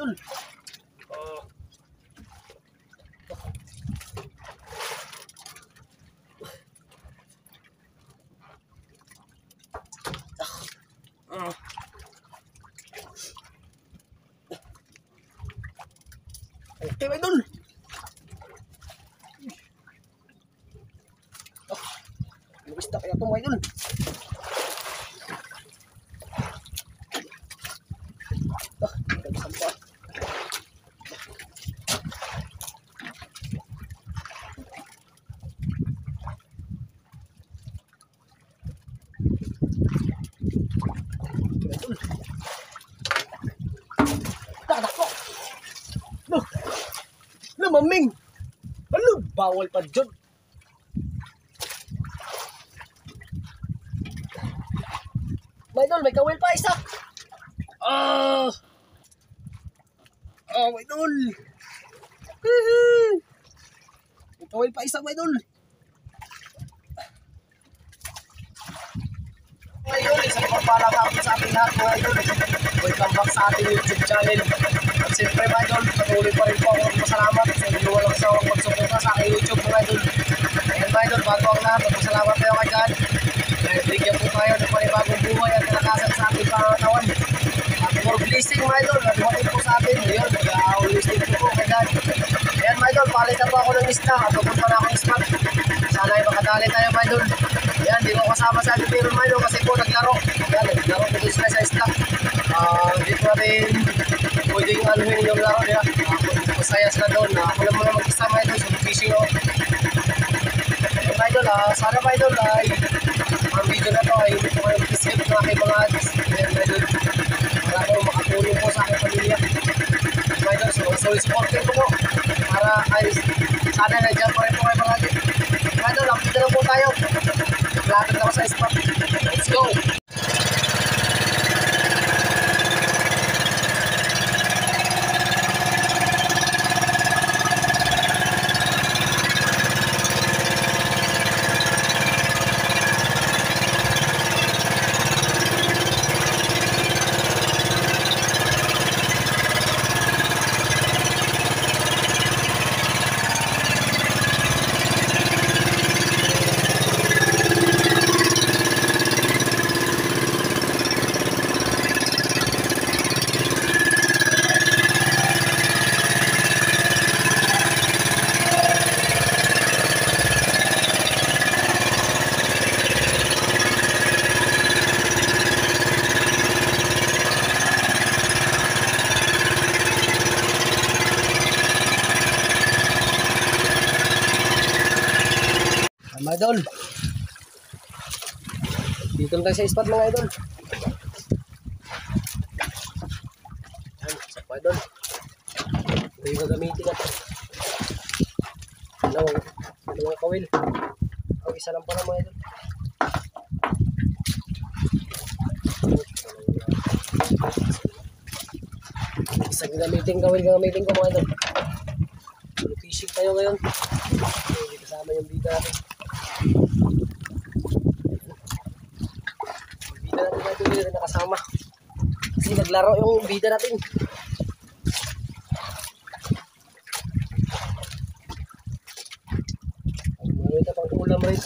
idol. Okay, idol. Luwis na kaya ito mga idol. Maming, ano, bawal pa dyan. My idol, may kawil pa isa. My idol. May kawil pa isa, my idol. Ngayon, isang pagpalang hapon sa ating lahat, mga idol. Welcome back sa ating YouTube channel. At siyempre, mga idol, patuloy pa rin po ako magpasalamat sa inyo walang sawang magsuporta sa aking YouTube, mga idol. Ayan, mga idol, bago ang lahat, magpasalamat tayo kay God. Dahil bigyan po tayo ng panibagong buhay at kalakasan sa ating pangatawan. At more blessing, mga idol, at dumating po sa atin. Ayan, mag-a-listing po kay God. Ayan, mga idol, palit na po ako ng isla at pupunta na akong spot. Sana ay makadali tayo, mga idol. Ayan, di ko kasama sa ating pero, mga idol, kasi po naglaro. Ayan, naglaro po din sila sa isla. Hindi po natin pwedeng anuhin yung laro nila. Masaya sila doon. Ako lang mga mag-isama ito sa fishing o. Mga idol, sana mga idol ay ang video na to ay hindi po kayo mag-skip ng aking mga ads. Ayan, mga idol, para po makatulong po sa aking pamilya. Mga idol, so supporting ko po para ay sana na-jump pa rin po kayo mga ads. Mga idol, update na po tayo. Lakad ako sa spot. Let's go! Mga idol, dito na tayo sa spot mga idol. Ayan, sa mga idol, ito yung gagamitin natin. Dalawang kawil. Ang isa lang pala mga idol. Isang gagamitin kawil gagamitin ko mga idol. Fishing tayo ngayon. Hindi kasama yung bida natin. Bida natin mga idol, hindi nakasama kasi naglaro yung bida natin. Mayroon na pang ulam rin.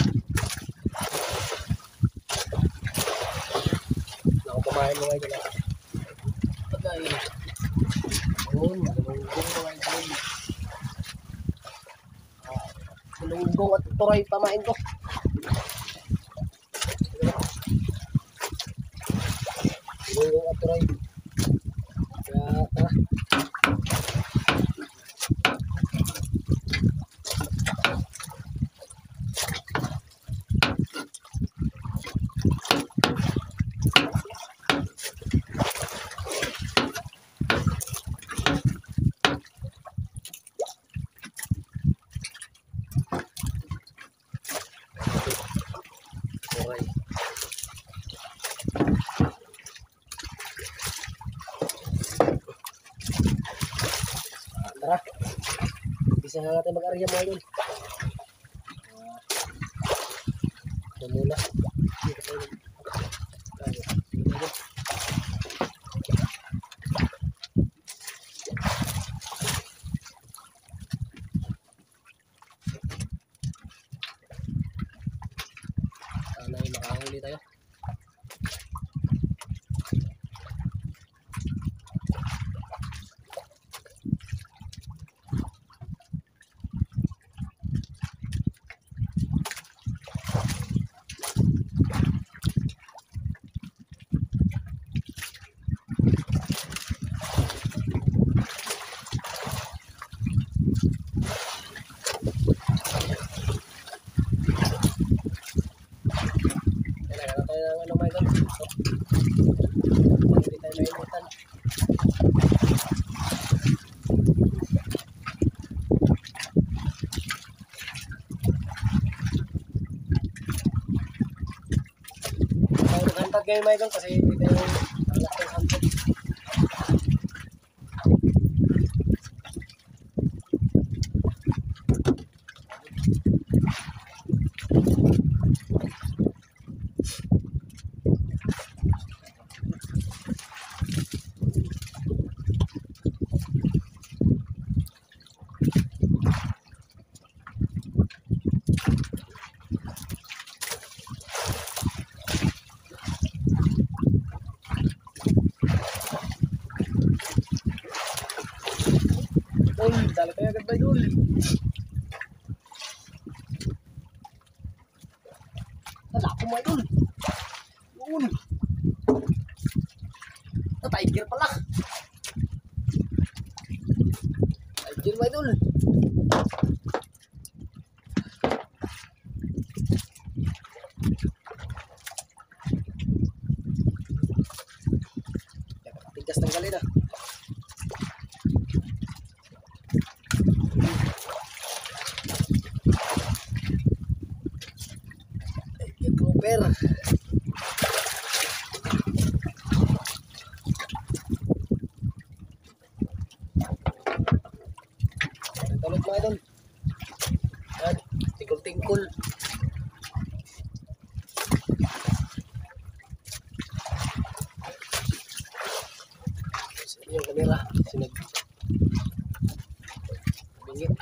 Ako kumain mga idol. Pagay yun, malunggong mga idol. Malunggong at turay pamain ko. Malunggong at turay. Kaya tara. Tara, bisa na natin mag-arya mga idol. Ito muna. kayo mga idol kasi hindi kayo anak ng hantot. Dali kayo agad ba idol? Wala ko mga idol. Yun. Tiger pala. Tiger mga idol. Tigas ng galit ah. Grouper. Talot mga idol. Yan, tingkol-tingkol. Yung kamera, sinag bingit.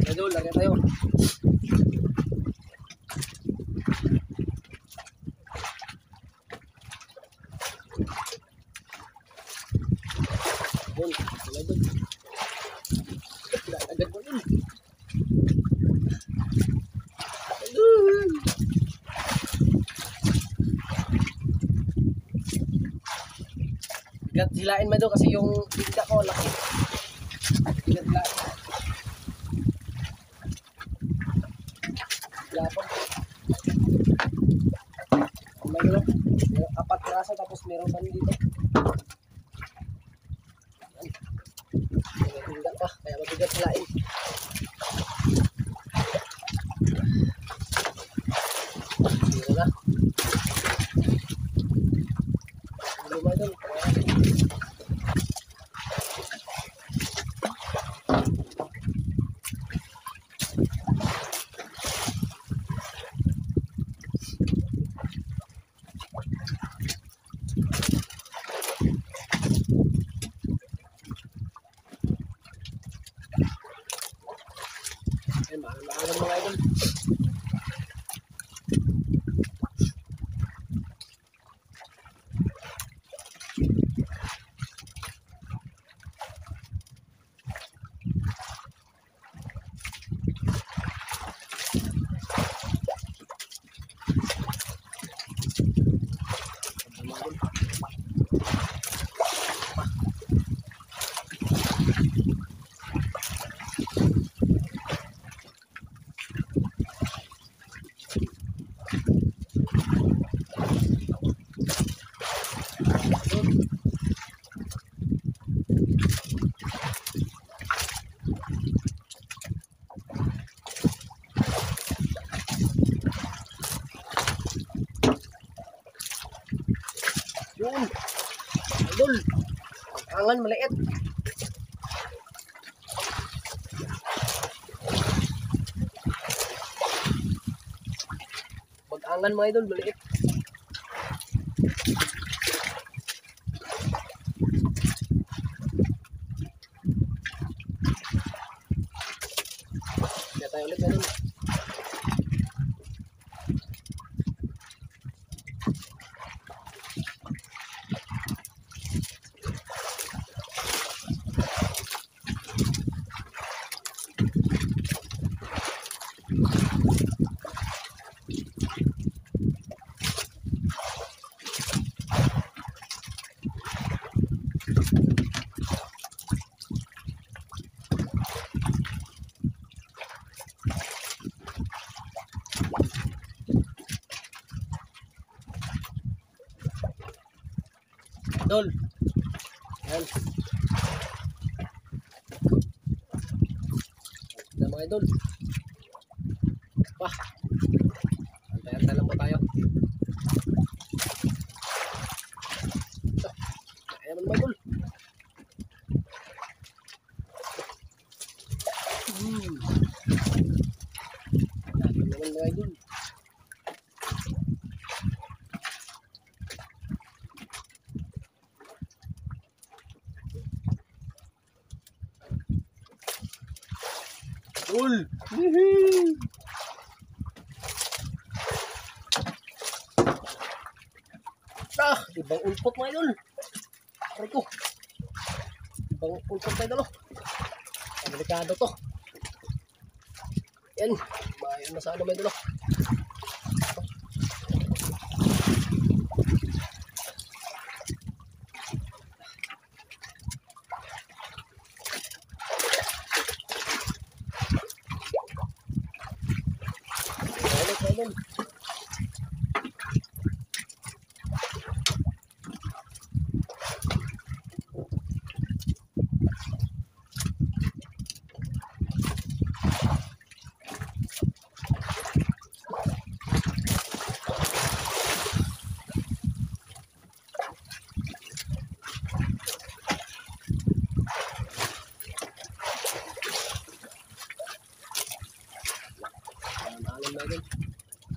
Idol, lari tayo. Idol, idol. Agad mo yun. Idol. Bigat hilain mo doon kasi yung bigla ko laki. Bigat hilain. Lapon. Mayroon 4 piraso tapos meron pa dito. Hindi pa kaya mabigat hilain. Hindi na. Hindi ba doon? Ay, mahal mga idol. Yun. Idol. Angan maliit. Pag-angan mga idol maliit. Kaya tayo ulit idol. idol. Yan. Yan mga idol. Pa. Antay-antay lang po tayo. Ayan naman mga idol. Ayan naman mga idol. Idol. Ibang ulpot mga idol. Aray ko. Ibang ulpot mga idol. Delikado to. Yan. Mayan na sa ano mga idol. Idol.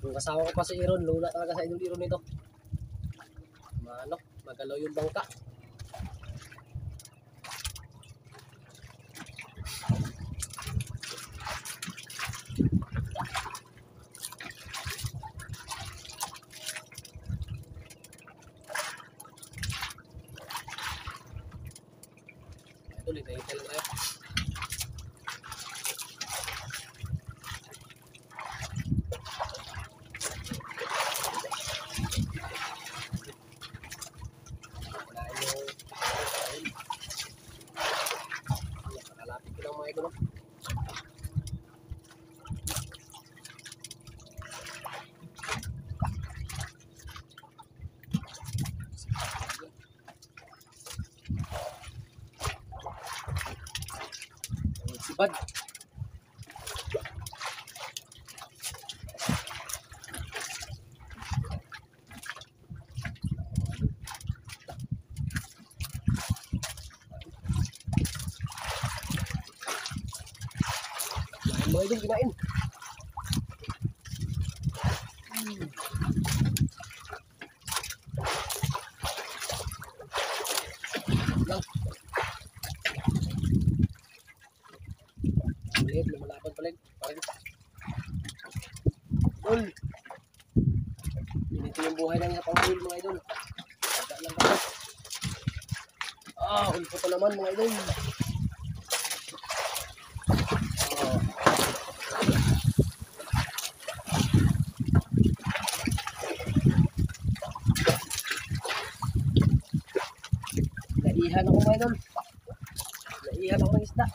Yung kasama ko pa si Iron, lula talaga sa idol Iron nito. Ano, magalaw yung bangka. Idol, hintay-hintay lang tayo. Nakalapit ko lang mga idol. Sibad. Mga idol, kinain. Lang. Liit, lumalaban pala. Parang idol. Pinito yung buhay lang sa pang-uil mga idol. Sada lang ka. Ulpo pa naman mga idol. Naihan ako mga idol. Naihan ako ng isda.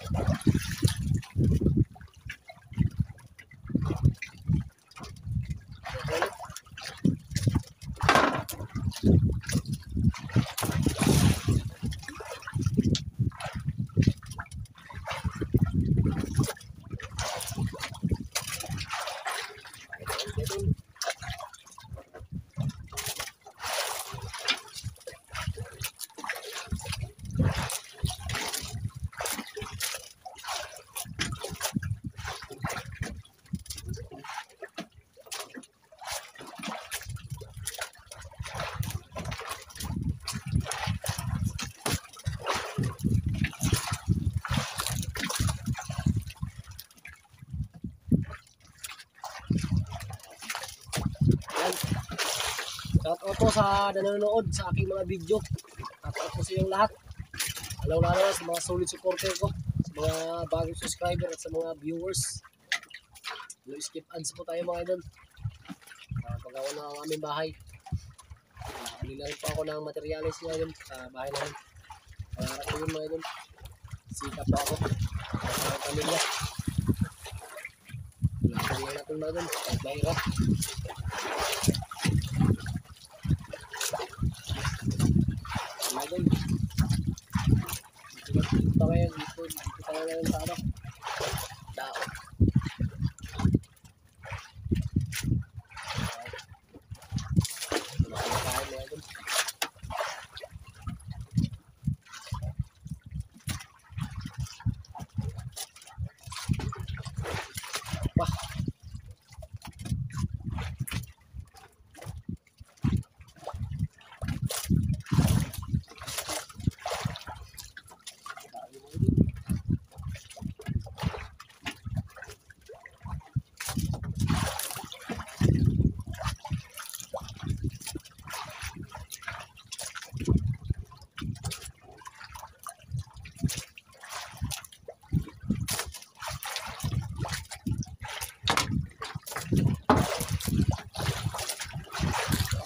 Shout out po sa nanonood sa aking mga video. Shout out po sa inyong lahat. Lalo sa mga solid supporter ko, sa mga bagong subscriber at sa mga viewers. No skip ads po tayo mga idol. Paggawa na ang aming bahay. Bili po ako ng materials ngayon sa bahay namin. Pangarap ko yun mga idol. Sikap po ako. Sa pamilya. Laban lang natin mga idol. Kahit mahirap. Mga idol. ngayon sa ano. Dao. Kumakain mga idol. Wah.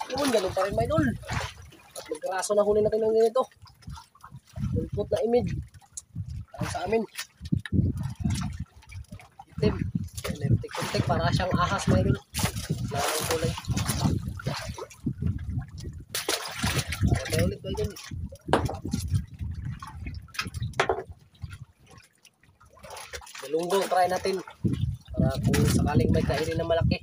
Yun, ganun pa rin mga idol. At magkaraso na huli natin ng ganito. Pulpot na imid. Dahil sa amin. Itim. Tik-tik para siyang ahas mga idol. Na ang kulay. Okay ulit mga idol. Galunggong try natin. Para kung sakaling may kainin na malaki.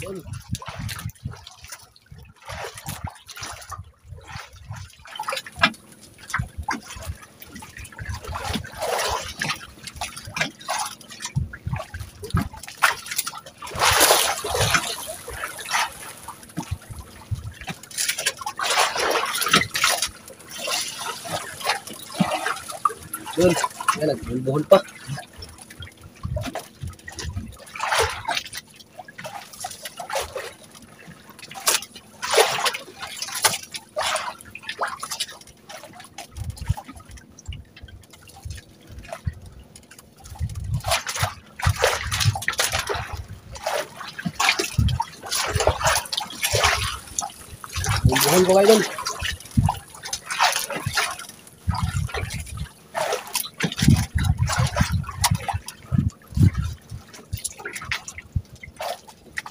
Yun. Yun. Yan, nagbuhol pa. Buhol ko kayo dun.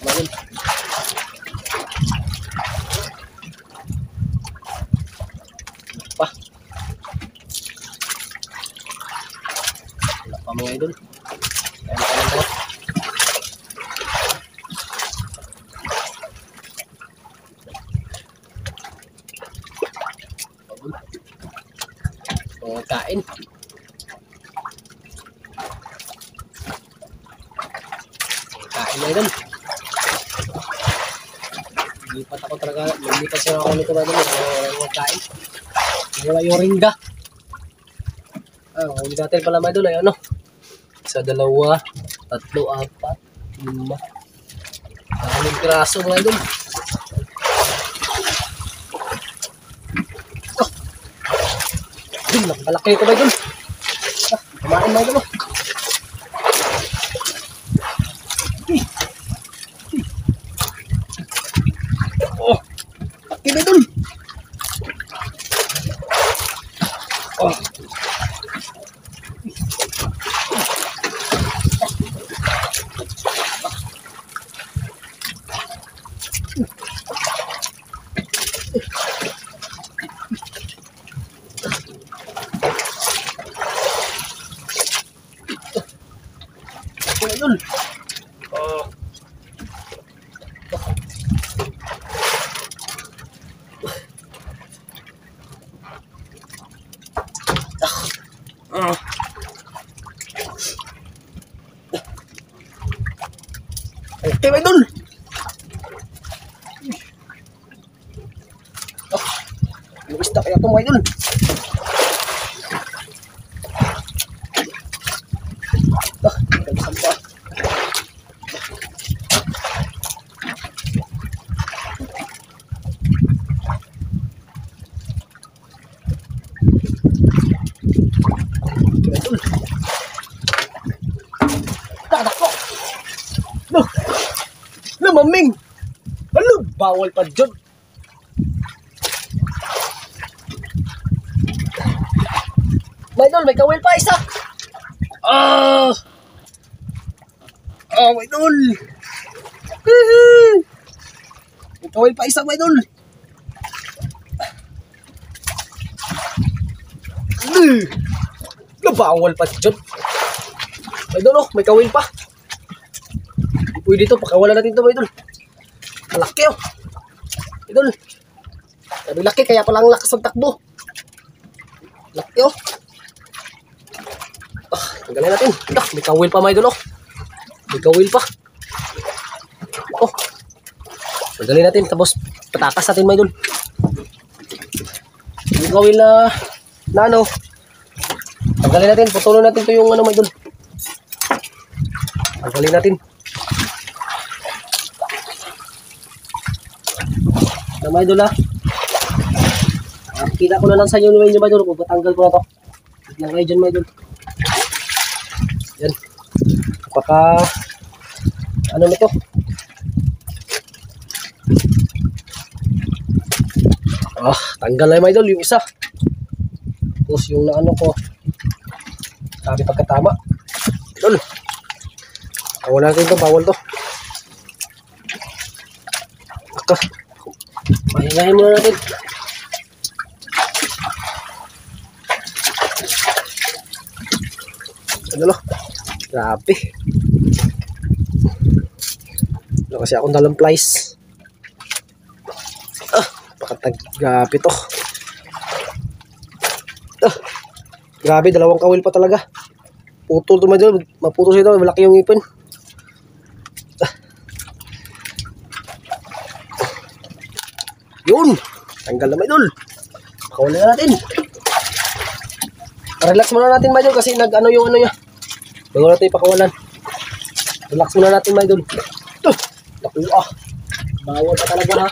Kumain. Pa. Wala pa mga idol. Kaya pa lang ito. Kain. Kain na yun. Lipat ako talaga. Lipat siya ako nito ba doon. Walang kain. Wala yung ringga. Huli natin pala may doon ay ano. Isa, dalawa, tatlo, apat, lima. 6 piraso mga doon. Nakalaki ko ba yun? Kumain ba yun? Oh, laki ba yun? Oh. Yun. Okay ba dun? Yung isda kaya ito mga idol. Nagsan pa. Tadak ko. Maming. Ano? Bawal pa dyan. May idol, may kawil pa isa. Mga idol. May kawil pa isa, mga idol. Nabawal pa dyan. Idol, oh, may kawil pa. Pwede ito, pakawalan natin ito, idol. Malaki, oh. Idol. Sabi laki, kaya palang lakas ng takbo. Laki, oh. Tanggalin natin. May kawil pa, mga idol, oh. May kawil pa. Oh. Tanggalin natin, tapos patakas natin, mga idol. May kawil na ano. Tanggalin natin, putulon natin ito yung ano, mga idol. Tanggalin natin. Na mga idol, ha. Kita ko na lang sa inyo naman yung mga idol kung patanggal ko na to. Tignan kayo dyan, mga idol. Yan. Kapaka ano nito? Tanggal na yung mga idol, yung isa. Tapos yung na ano ko, sabi pagkatama. Idol. Bawal natin ito, bawal to. Mahingahin muna natin. Ano no? Grabe. Wala kasi akong dalang plies. Pakatagapi to. Grabe, dalawang kawil pa talaga. Putol to, mga idol. Maputol ito, malaki yung ipin. Yun! Tanggal na, mga idol. Pakawala na natin. Relax muna natin, mga idol, kasi nag-ano yung ano niya. Bago natin ipakawalan. Relax muna natin, mga idol. Naku, bawal pa talaga, ha.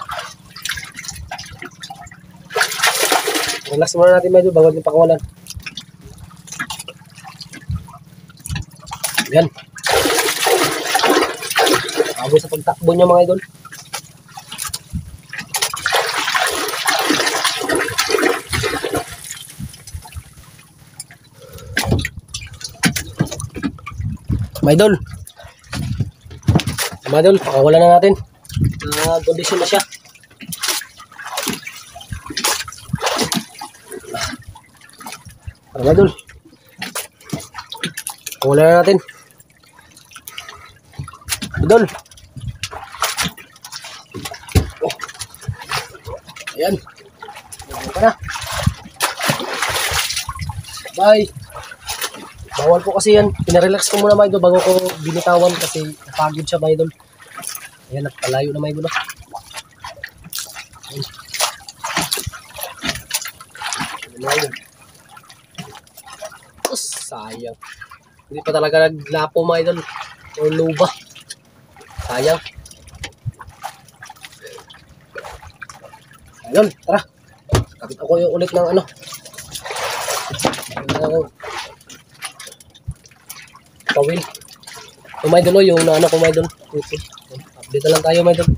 Relax muna natin, mga idol, bago natin ipakawalan. Yan. Bago sa pagtakbo niya, mga idol. Mga idol, pakawalan na natin. Kondisyon na siya. Mga idol, pakawalan na natin. Idol. Ayan. Ayan ka na. Bye. Bawal po kasi yan. Pinarelax ko muna, mga idol, bago ko binitawan kasi napagod siya, mga idol. Ayan, napalayo na, mga idol. Ayan. Sayang. Hindi pa talaga naglapo, mga idol. O luba. Sayang. Ayun, tara. Kapit ako yung ulit ng ano. Kawil. Yung mga idol, yung ano ko, mga idol. Update na lang tayo, mga idol.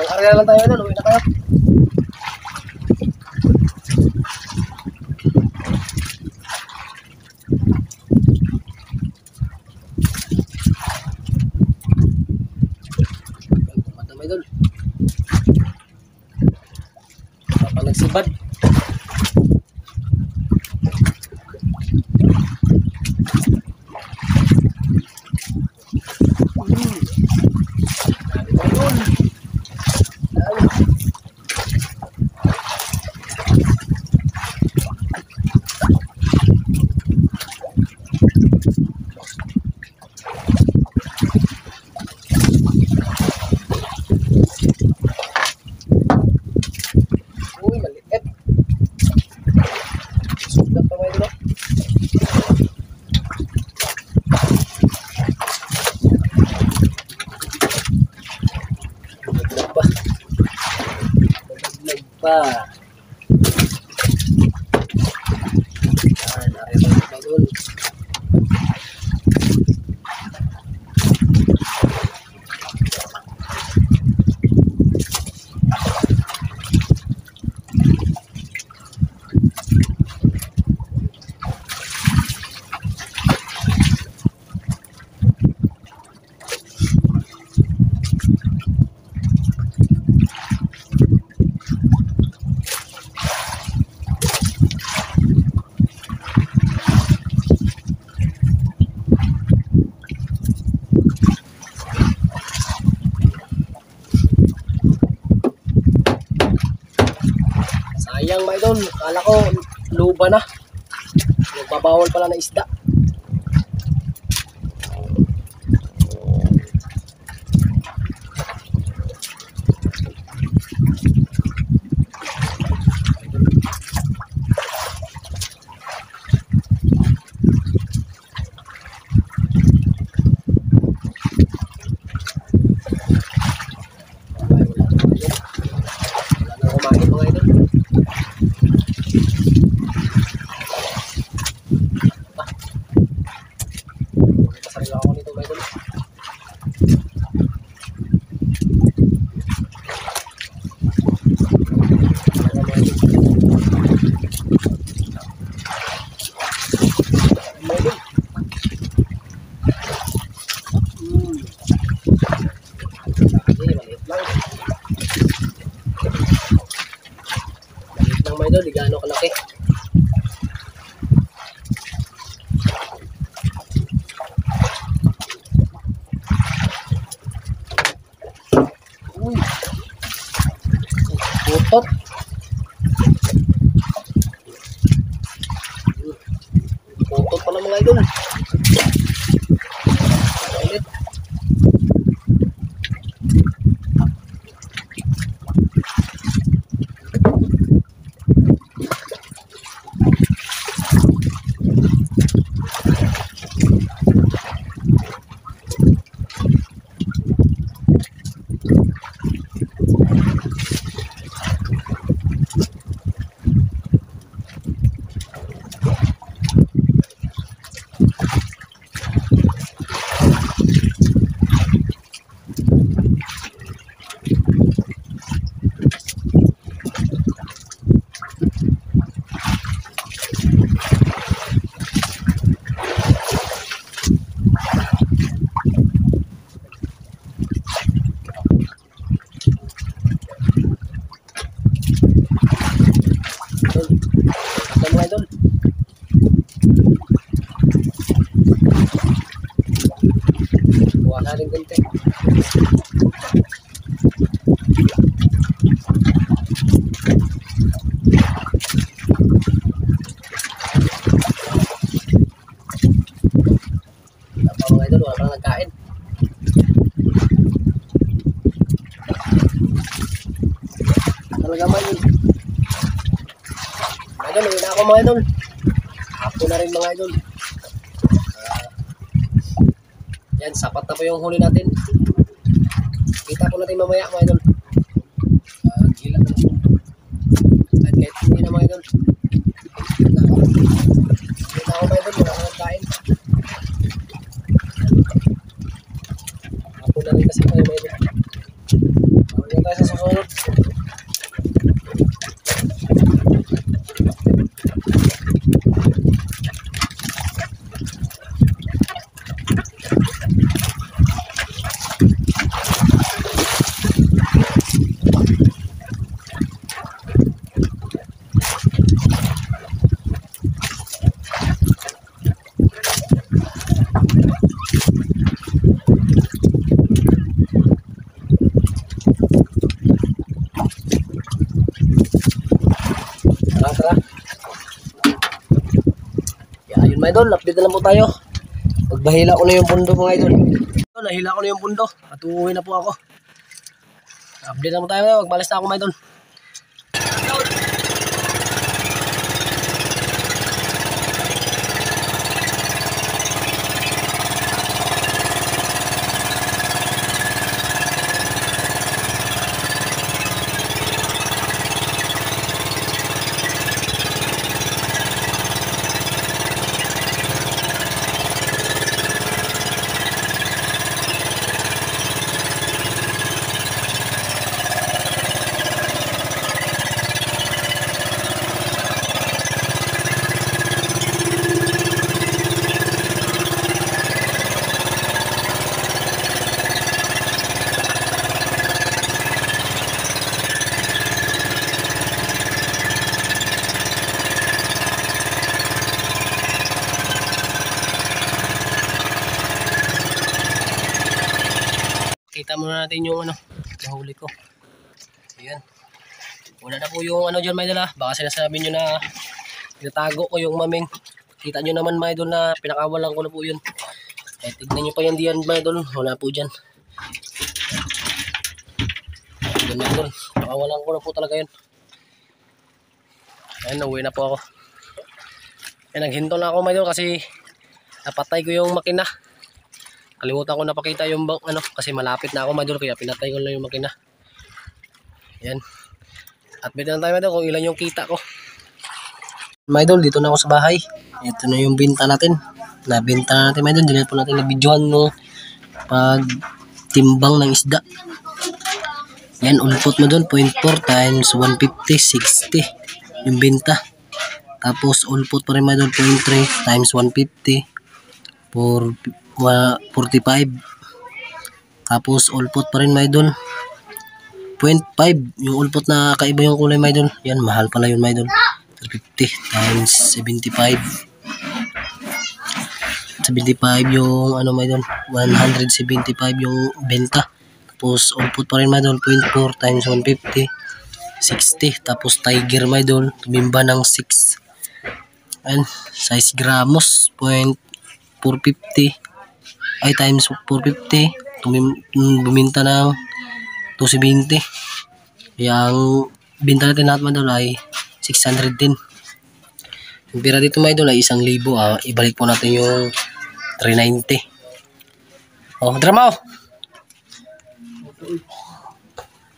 Karga lang tayo, idol. Uwi na tayo. Madam, idol. Papa nagsibad. Uy, maliit. pa. Yan, ari mga idol. Sayang mga idol, kala ko luba na. Nagbabawal pala na isda. Wala na kumain mga idol. Masaril ako nito mga idol. Maliit lang. Maliit lang mga idol, di gaano kalaki. Uy, putot. Putot pala mga idol. Ulit. Ito mga idol. Kuha na rin konti. Ito mga idol, wala pang nagkain. Talaga man yun. Idol, uwi na ako mga idol. Hapon na rin mga idol. Yan, sapat na po yung huli natin. Kita po natin mamaya mga idol. Gila ko na. Kahit hindi na mga idol. Uwi na ako. Uwi na ako mga idol, wala akong kain. Hapon na rin kasi kayo mga idol. Uwi na tayo sa susunod. Tara. Ayun mga idol, update na lang po tayo. Magbahila ko na yung pundo mga idol. Nahila ko na yung pundo at uuwi na po ako. Update na po tayo, magbalis na ako mga idol. Pakita muna natin yung nahuli ko. Ayan. Wala na po yung dyan mga idol ha. Baka sinasabi nyo na tinatago ko yung maming. Kita nyo naman mga idol na pinakawalan ko na po yun. Tignan nyo pa yan diyan mga idol. Wala po dyan. Ayan mga idol. Pinakawalan ko na po talaga yun. Ayan, uwi na po ako. Ayan, naghinto na ako mga idol kasi napatay ko yung makina. Kalimutan ko napakita yung kasi malapit na ako mga idol kaya pinatay ko lang yung makina. Ayan. At beda na tayo mga idol kung ilan yung kita ko. Mga idol, dito na ako sa bahay. Ito na yung binta natin. Nabinta na natin mga idol. Dito po natin nabidyohan no pagtimbang ng isda. Yan, ulpot mo doon. 0.4 times 150, 60 yung binta. Tapos ulpot pa rin mga idol. 0.3 times 150 for 45. Tapos ulpot pa rin mga idol. 0.5 yung ulpot na kaiba yung kulay mga idol. Yan, mahal pala yun mga idol. 50 times 75. 75 yung mga idol. 175 yung benta. Tapos ulpot pa rin mga idol. 0.4 times 150, 60. Tapos tiger mga idol. Tumimba ng 6. Ayan, size gramos 0.450 ay times 450 buminta ng 270. Yang binta natin lahat mga idol ay 600 din. Yung pira dito mga idol ay 1,000. Ibalik po natin yung 390. Drama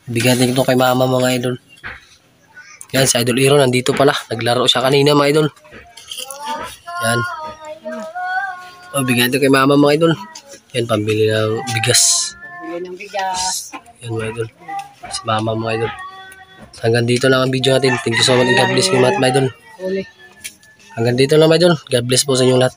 bigyan natin ito kay mama mga idol. Yan, si Idol Iro nandito pala. Naglaro siya kanina mga idol. Yan. Bigyan natin kay mama mga idol. Yan, pambili ng bigas. Yan mga idol. Si mama mga idol. Hanggang dito lang ang video natin. Thank you so much and God bless you mga idol. Hanggang dito lang mga idol. God bless po sa inyong lahat.